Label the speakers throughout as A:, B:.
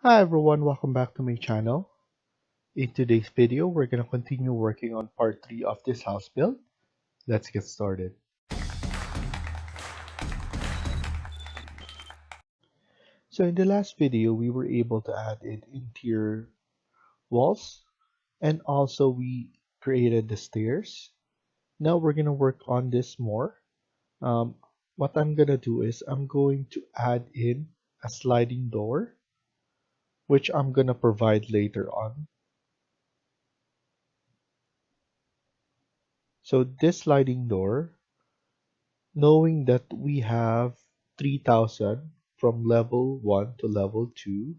A: Hi everyone, welcome back to my channel. In today's video, we're going to continue working on part 3 of this house build. Let's get started. So in the last video, we were able to add in interior walls and also we created the stairs. Now we're going to work on this more. Um, what I'm going to do is I'm going to add in a sliding door, which I'm going to provide later on. So this sliding door, knowing that we have 3000 from level 1 to level 2,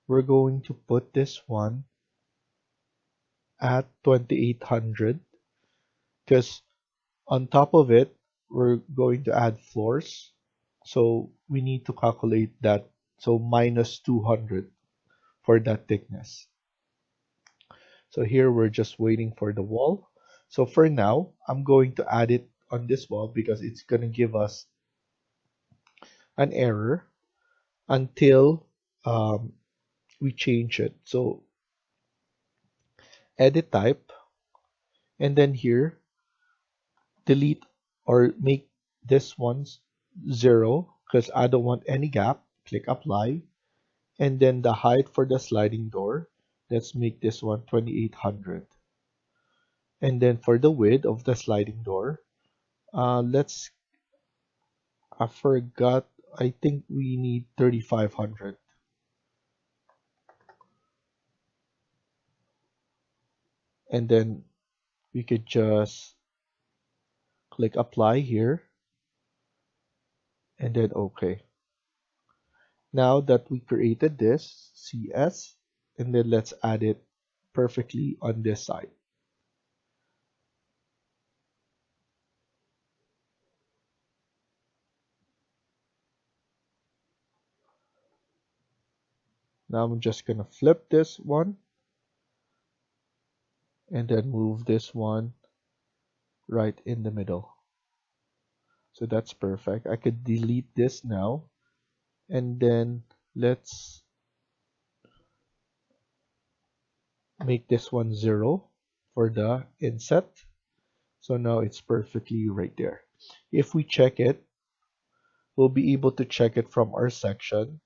A: we're going to put this one at 2800 because on top of it, we're going to add floors. So we need to calculate that. So minus 200 for that thickness. So here we're just waiting for the wall. So for now, I'm going to add it on this wall because it's going to give us an error until we change it. So edit type, and then here delete or make this one 0 because I don't want any gap. Click apply, and then the height for the sliding door, let's make this one 2800. And then for the width of the sliding door, let's I forgot, I think we need 3500. And then we could just click apply here and then OK. Now that we created this CS, and then let's add it perfectly on this side. Now I'm just gonna flip this one and then move this one right in the middle. So that's perfect. I could delete this now, and then let's make this one 0 for the inset. So now it's perfectly right there. If we check it, we'll be able to check it from our section,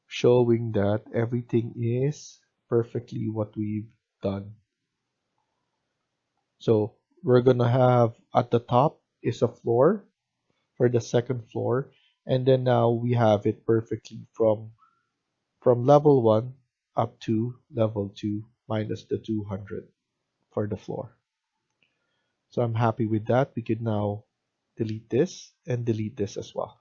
A: showing that everything is perfectly what we've done. So we're gonna have at the top is a floor for the second floor, and then now we have it perfectly from level 1 up to level 2 minus the 200 for the floor. So I'm happy with that. We can now delete this and delete this as well.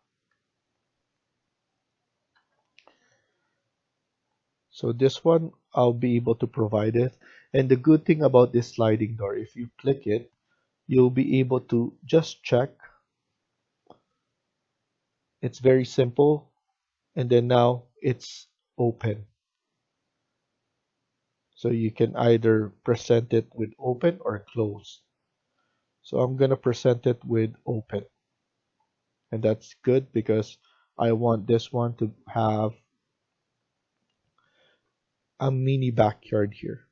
A: So this one, I'll be able to provide it. And the good thing about this sliding door, if you click it, you'll be able to just check. It's very simple. And then now it's open. So you can either present it with open or closed. So I'm going to present it with open. And that's good because I want this one to have a mini backyard here.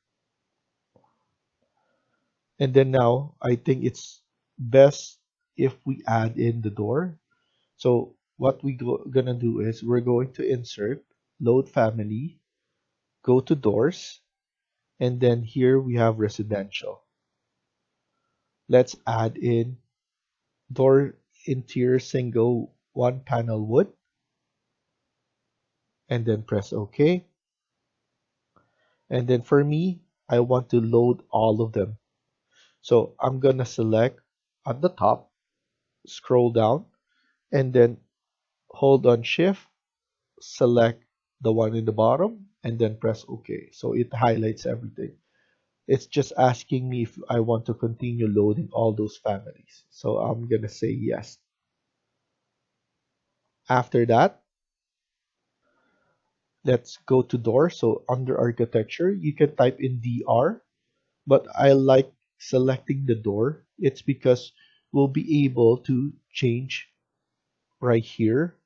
A: And then now I think it's best if we add in the door. So what gonna do is we're going to insert load family, go to doors, and then here we have residential. Let's add in door interior single one panel wood, and then press OK. And then for me, I want to load all of them. So I'm gonna select at the top, scroll down, and then hold on shift, select the one in the bottom, and then press OK. So it highlights everything. It's just asking me if I want to continue loading all those families. So I'm gonna say yes. After that, let's go to door. So under architecture, you can type in DR, but I like selecting the door. It's because we'll be able to change right here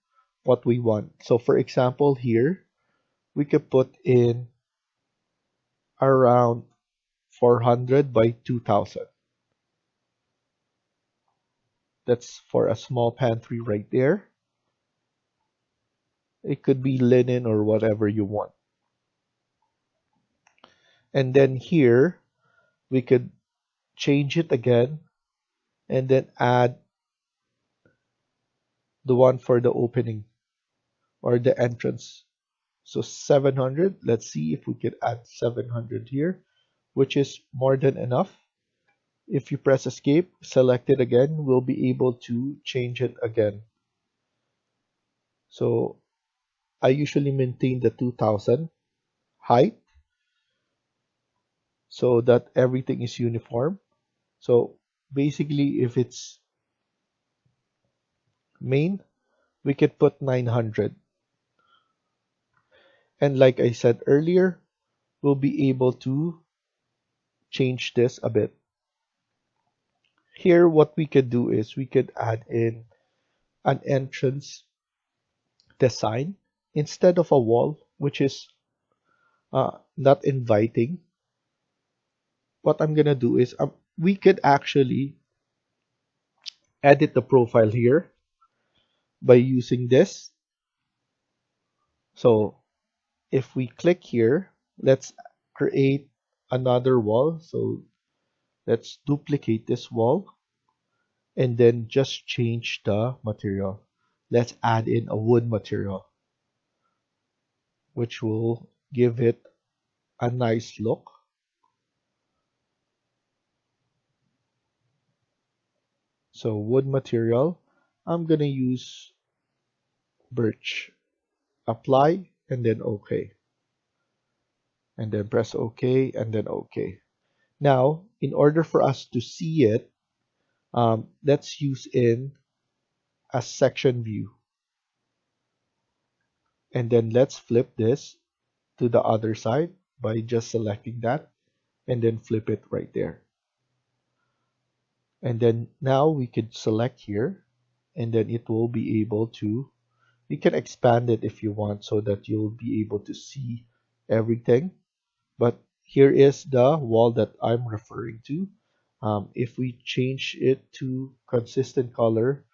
A: what we want. So for example, here we could put in around 400 by 2000. That's for a small pantry right there. It could be linen or whatever you want. And then here, we could change it again and then add the one for the opening or the entrance. So 700, let's see if we could add 700 here, which is more than enough. If you press escape, select it again, we'll be able to change it again. So I usually maintain the 2000 height so that everything is uniform. So basically, if it's main, we could put 900. And like I said earlier, we'll be able to change this a bit. Here, what we could do is we could add in an entrance design instead of a wall, which is not inviting. What I'm gonna do is we could actually edit the profile here by using this. So if we click here, let's create another wall. So let's duplicate this wall and then just change the material. Let's add in a wood material, which will give it a nice look. So wood material, I'm gonna use birch. Apply and then OK. And then press OK and then OK. Now, in order for us to see it, let's use in a section view. And then let's flip this to the other side by just selecting that and then flip it right there. And then now we could select here and then it will be able to, you can expand it if you want so that you'll be able to see everything. But here is the wall that I'm referring to. If we change it to consistent color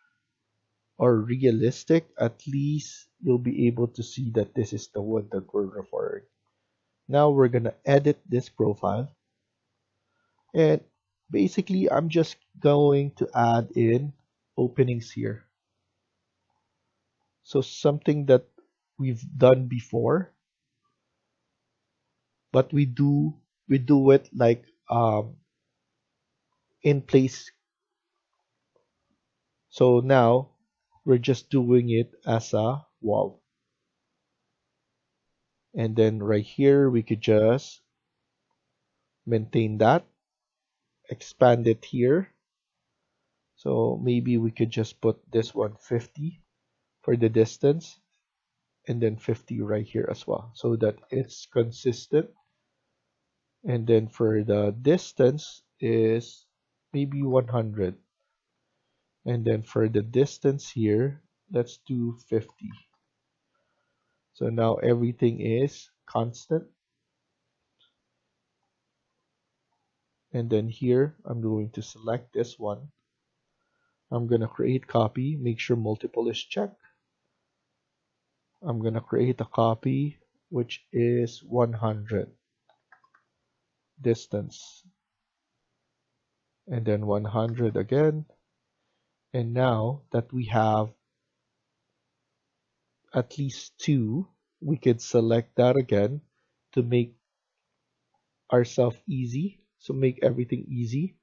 A: or realistic, at least you'll be able to see that this is the wood that we're referring. Now we're gonna edit this profile. And basically, I'm just going to add in openings here. So something that we've done before, but we do it like in place. So now we're just doing it as a wall. And then right here, we could just maintain that, expand it here. So maybe we could just put this one 50 for the distance and then 50 right here as well so that it's consistent. And then for the distance is maybe 100. And then for the distance here, let's do 50. So now everything is constant. And then here, I'm going to select this one. I'm going to create copy, make sure multiple is checked. I'm going to create a copy, which is 100 distance. And then 100 again. And now that we have at least two, we could select that again to make ourselves easy. So make everything easy.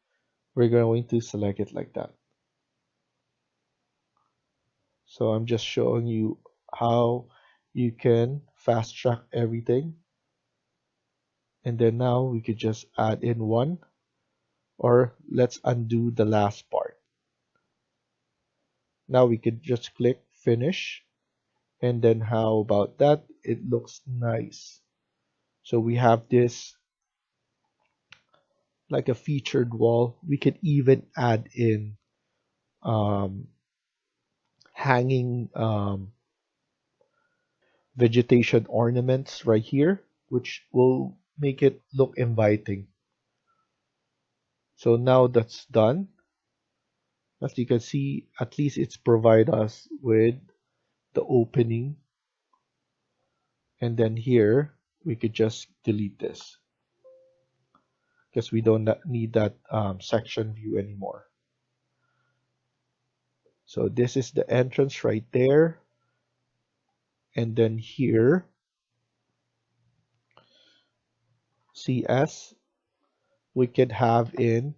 A: We're going to select it like that. So I'm just showing you how you can fast track everything. And then now we could just add in one, or let's undo the last part. Now we could just click finish. And then how about that? It looks nice. So we have this like a featured wall. We could even add in um, hanging vegetation ornaments right here, which will make it look inviting. So now that's done. As you can see, at least it's provide us with the opening. And then here, we could just delete this because we don't need that section view anymore. So this is the entrance right there. And then here, CS, we could have in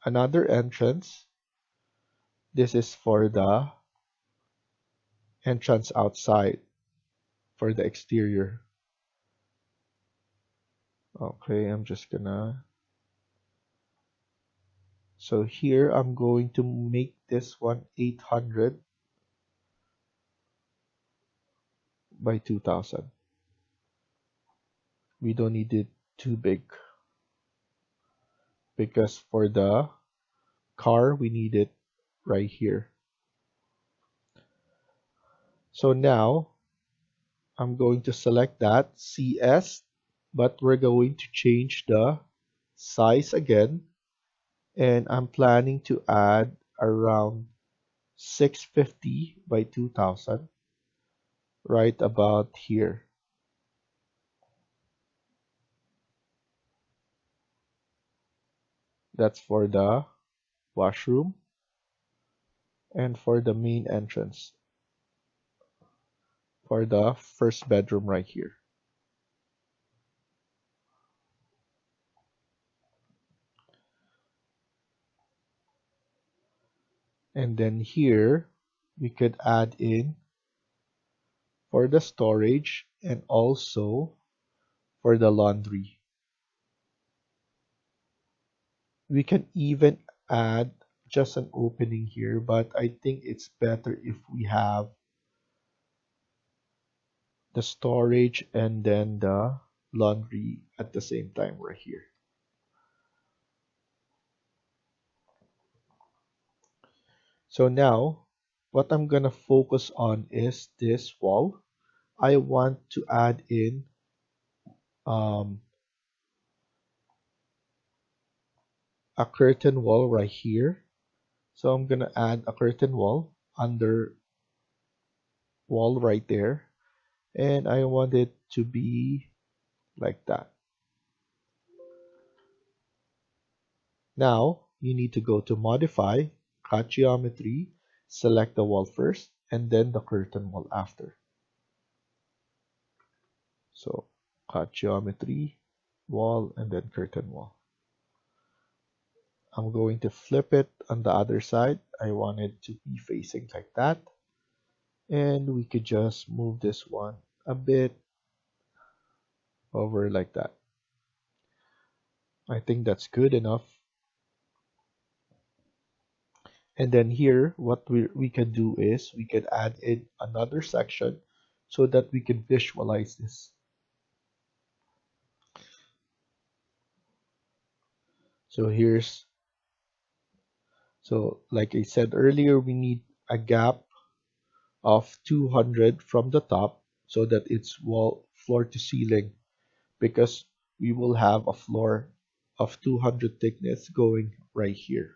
A: another entrance. This is for the entrance outside for the exterior. Okay, I'm just gonna. So here I'm going to make this one 800 by 2000. We don't need it too big because for the car we need it right here. So now I'm going to select that CS, but we're going to change the size again, and I'm planning to add around 650 by 2000 right about here. That's for the washroom and for the main entrance for the first bedroom right here. And then here we could add in for the storage and also for the laundry. We can even add just an opening here, but I think it's better if we have the storage and then the laundry at the same time right here. So now what I'm gonna focus on is this wall. I want to add in um, a curtain wall right here. So I'm gonna add a curtain wall under wall right there, and I want it to be like that. Now you need to go to modify, cut geometry, select the wall first, and then the curtain wall after. So cut geometry, wall, and then curtain wall. I'm going to flip it on the other side. I want it to be facing like that. And we could just move this one a bit over like that. I think that's good enough. And then here, what we can do is we can add in another section so that we can visualize this. So like I said earlier, we need a gap of 200 from the top so that it's floor to ceiling, because we will have a floor of 200 thickness going right here.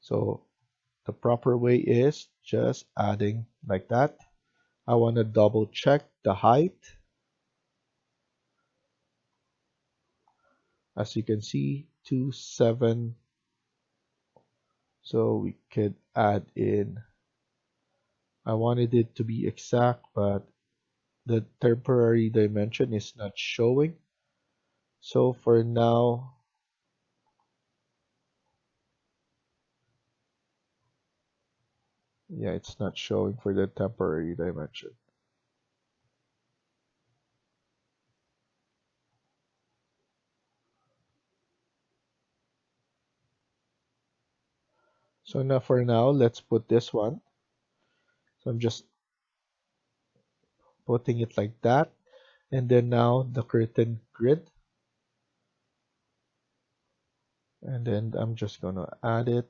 A: So the proper way is just adding like that. I want to double check the height. As you can see, 27. So we could add in, I wanted it to be exact, but the temporary dimension is not showing. So for now, yeah, it's not showing for the temporary dimension. So now for now, let's put this one. So I'm just putting it like that. And then now the curtain grid. And then I'm just gonna add it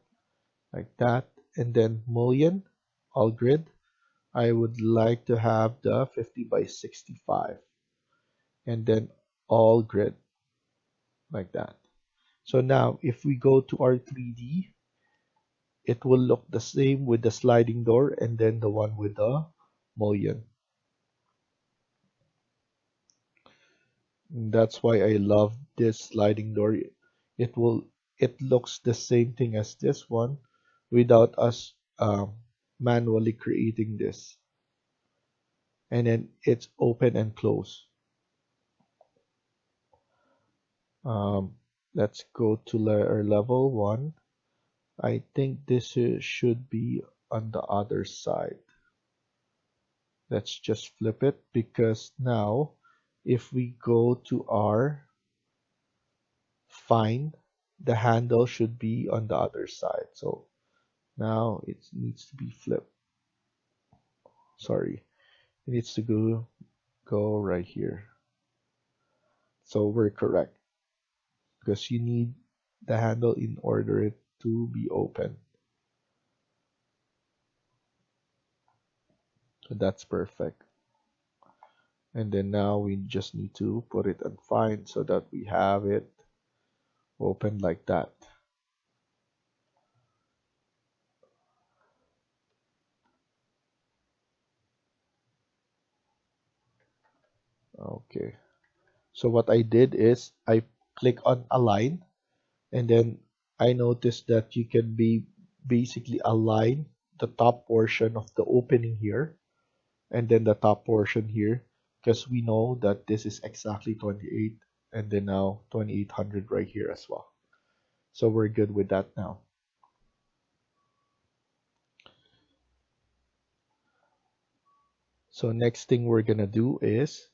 A: like that. And then mullion, all grid. I would like to have the 50 by 65 and then all grid like that. So now if we go to our 3D, it will look the same with the sliding door and then the one with the mullion. And that's why I love this sliding door. It looks the same thing as this one without us manually creating this. And then it's open and close. Um, let's go to our level 1. I think this should be on the other side. Let's just flip it because now if we go to our find, the handle should be on the other side. So now it needs to be flipped. Sorry, it needs to go right here. So we're correct because you need the handle in order it to be open. So that's perfect. And then now we just need to put it on find so that we have it open like that. Okay. So what I did is I click on align and then I noticed that you can be basically align the top portion of the opening here and then the top portion here because we know that this is exactly 28 and then now 2800 right here as well. So we're good with that now. So next thing we're gonna do is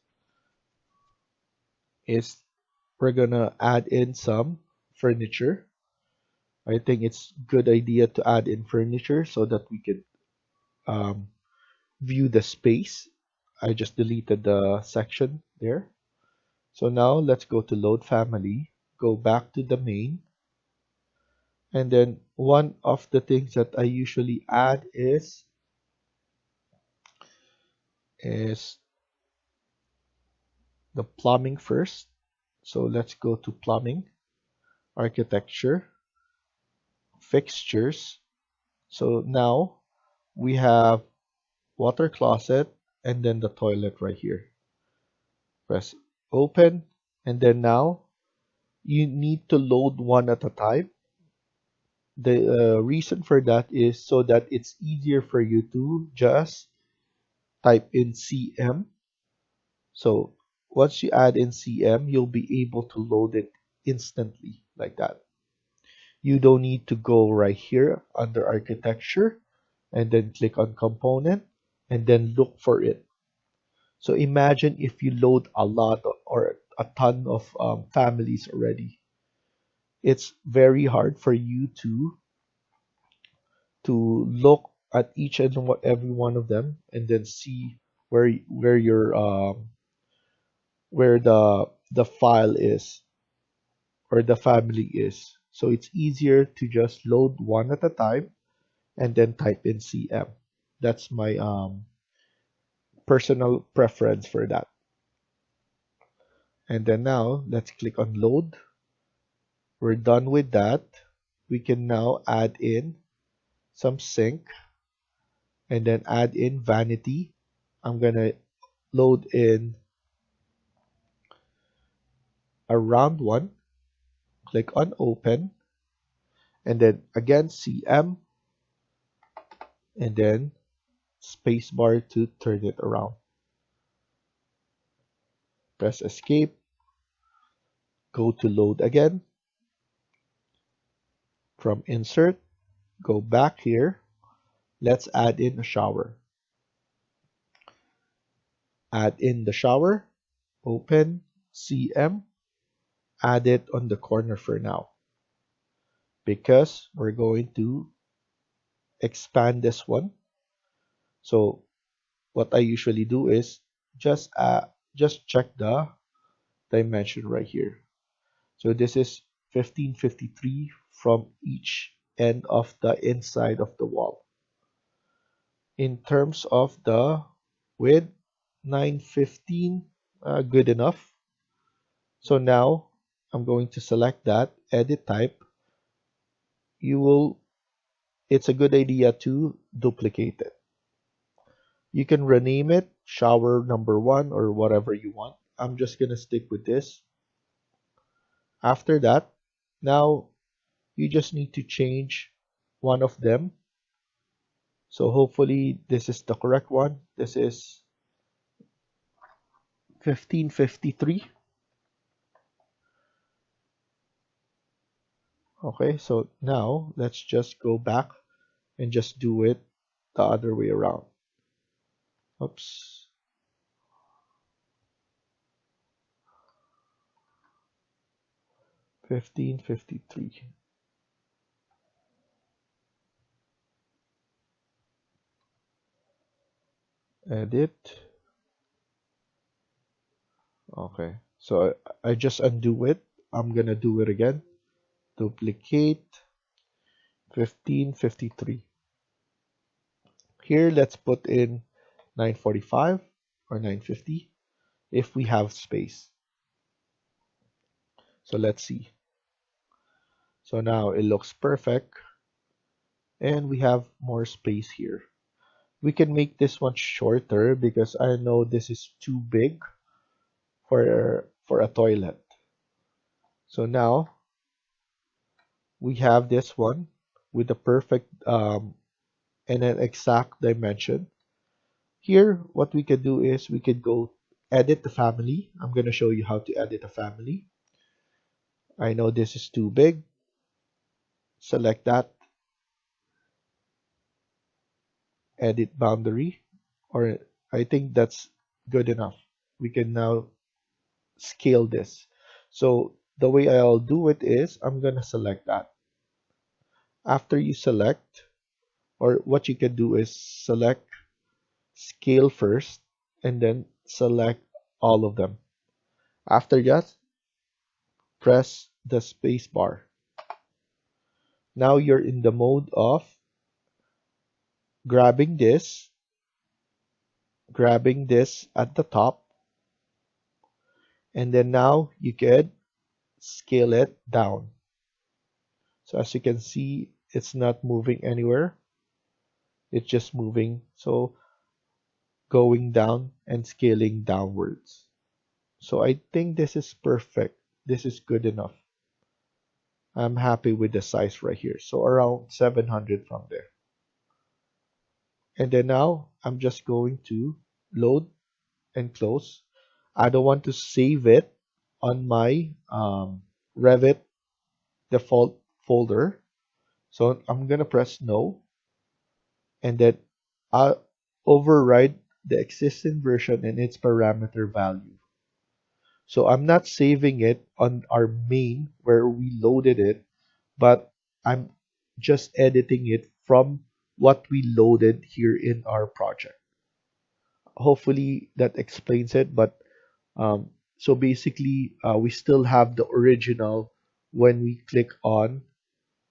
A: we're gonna add in some furniture. I think it's good idea to add in furniture so that we can um, view the space. I just deleted the section there. So now let's go to load family, go back to the main, and then one of the things that I usually add is the plumbing first. So let's go to plumbing, architecture, fixtures. So now we have water closet and then the toilet right here. Press open and then now you need to load one at a time. The reason for that is so that it's easier for you to just type in CM. So once you add in CM, you'll be able to load it instantly like that. You don't need to go right here under architecture and then click on component and then look for it. So imagine if you load a lot or a ton of families already. It's very hard for you to look at each and every one of them and then see where your where the file is or the family is. So it's easier to just load one at a time and then type in CM. That's my personal preference for that. And then now let's click on load. We're done with that. We can now add in some sink and then add in vanity. I'm gonna load in a round one, click on open, and then again CM, and then spacebar to turn it around. Press escape, go to load again. From insert, go back here. Let's add in a shower. Add in the shower, open, CM, add it on the corner for now because we're going to expand this one. So what I usually do is just check the dimension right here. So this is 1553 from each end of the inside of the wall. In terms of the width, 915, good enough. So now I'm going to select that, edit type. You will, it's a good idea to duplicate it. You can rename it shower number one or whatever you want. I'm just going to stick with this. After that, now you just need to change one of them. So hopefully this is the correct one. This is 1553. Okay, so now let's just go back and just do it the other way around. Oops. 1553. Edit. Okay, so I just undo it. I'm gonna do it again. Duplicate 1553. Here, let's put in 945 or 950 if we have space. So let's see. So now it looks perfect and we have more space here. We can make this one shorter because I know this is too big for a toilet. So now we have this one with the perfect and an exact dimension. Here, what we can do is we could go edit the family. I'm going to show you how to edit a family. I know this is too big. Select that, edit boundary, or I think that's good enough. We can now scale this. So the way I'll do it is I'm going to select that. After you select, or what you can do is select scale first and then select all of them. After that, press the space bar. Now you're in the mode of grabbing this at the top, and then now you can scale it down. So as you can see, it's not moving anywhere. It's just moving. So going down and scaling downwards. So I think this is perfect. This is good enough. I'm happy with the size right here. So around 700 from there. And then now I'm just going to load and close. I don't want to save it on my Revit default folder. So I'm going to press no. And then I'll override the existing version and its parameter value. So I'm not saving it on our main where we loaded it, but I'm just editing it from what we loaded here in our project. Hopefully that explains it, but so basically we still have the original when we click on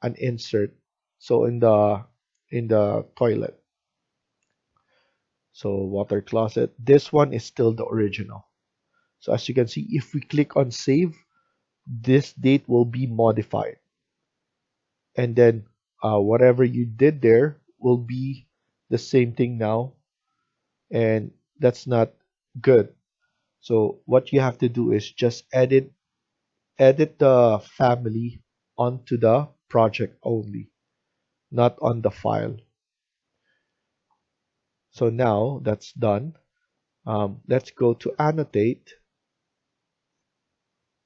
A: an insert. So in the toilet. So water closet, this one is still the original. So as you can see, if we click on save, this date will be modified. And then whatever you did there will be the same thing now. And that's not good. So what you have to do is just edit the family onto the project only, not on the file. So now that's done. Let's go to annotate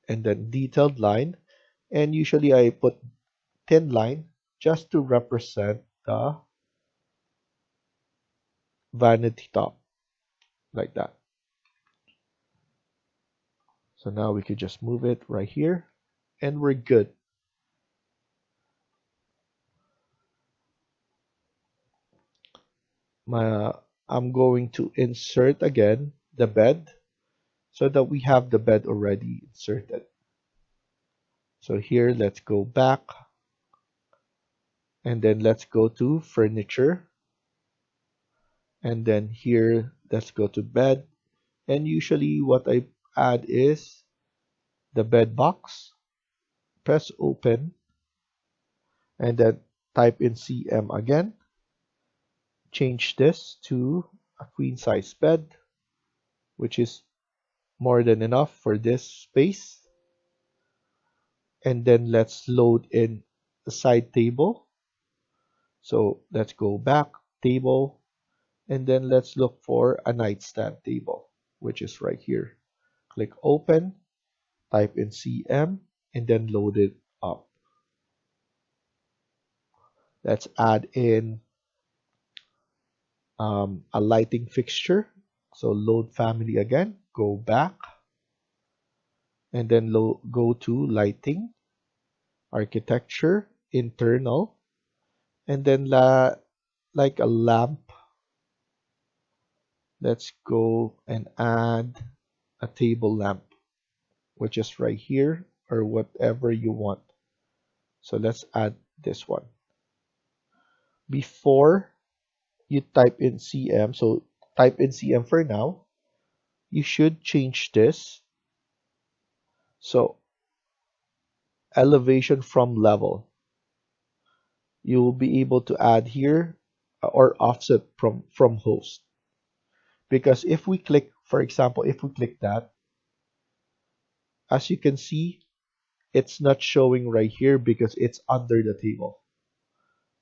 A: and then detailed line. And usually I put thin line just to represent the vanity top like that. So now we could just move it right here and we're good. I'm going to insert again the bed so that we have the bed already inserted. So here, let's go back and then let's go to furniture. And then here, let's go to bed. And usually what I add is the bed box. Press open and then type in CM again. Change this to a queen size bed, which is more than enough for this space. And then let's load in the side table. So let's go back, table, and then let's look for a nightstand table, which is right here. Click open, type in CM, and then load it up. Let's add in a lighting fixture. So load family again, go back, and then go to lighting, architecture, internal, and then like a lamp. Let's go and add a table lamp, which is right here or whatever you want. So let's add this one. Before you type in CM, so type in CM for now, you should change this. So elevation from level. You will be able to add here or offset from host. Because if we click, for example, if we click that, as you can see, it's not showing right here because it's under the table.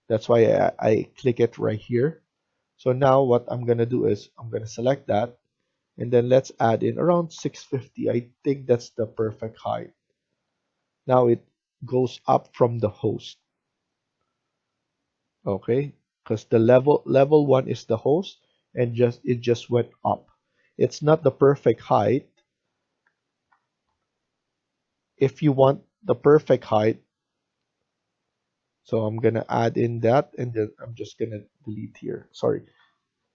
A: That's why I click it right here. So now what I'm going to do is I'm going to select that and then let's add in around 650. I think that's the perfect height. Now it goes up from the host. Okay, because the level 1 is the host and it just went up. It's not the perfect height. If you want the perfect height, so I'm gonna add in that and then I'm just gonna delete here. Sorry,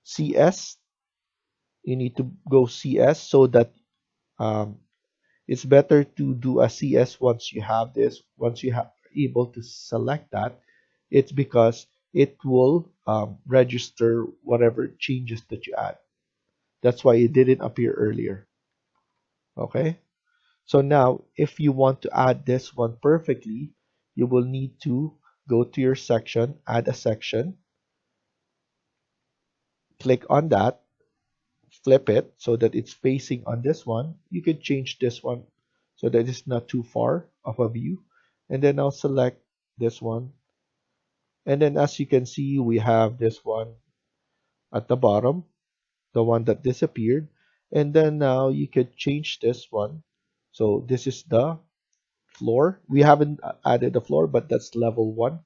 A: CS. You need to go CS so that um, it's better to do a CS once you have this. Once you have able to select that, it's because it will register whatever changes that you add. That's why it didn't appear earlier. Okay. So now, if you want to add this one perfectly, you will need to go to your section, add a section, click on that, flip it so that it's facing on this one. You can change this one so that it's not too far of a view. And then I'll select this one. And then as you can see, we have this one at the bottom, the one that disappeared. And then now you could change this one. So this is the floor. We haven't added the floor, but that's level 1.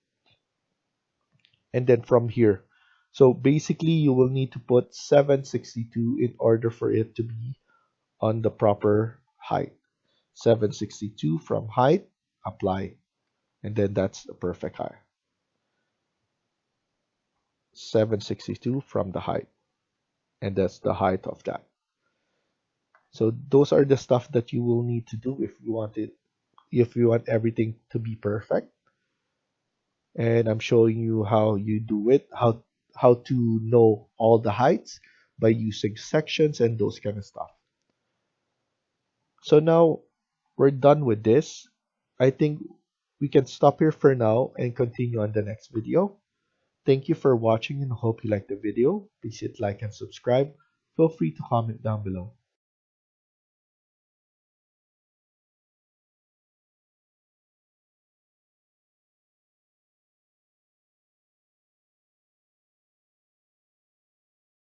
A: And then from here. So basically you will need to put 762 in order for it to be on the proper height. 762 from height, apply. And then that's the perfect height. 762 from the height. And that's the height of that. So those are the stuff that you will need to do if you want everything to be perfect. And I'm showing you how you do it, how to know all the heights by using sections and those kind of stuff. So now we're done with this. I think we can stop here for now and continue on the next video. Thank you for watching and hope you liked the video. Please hit like and subscribe. Feel free to comment down below.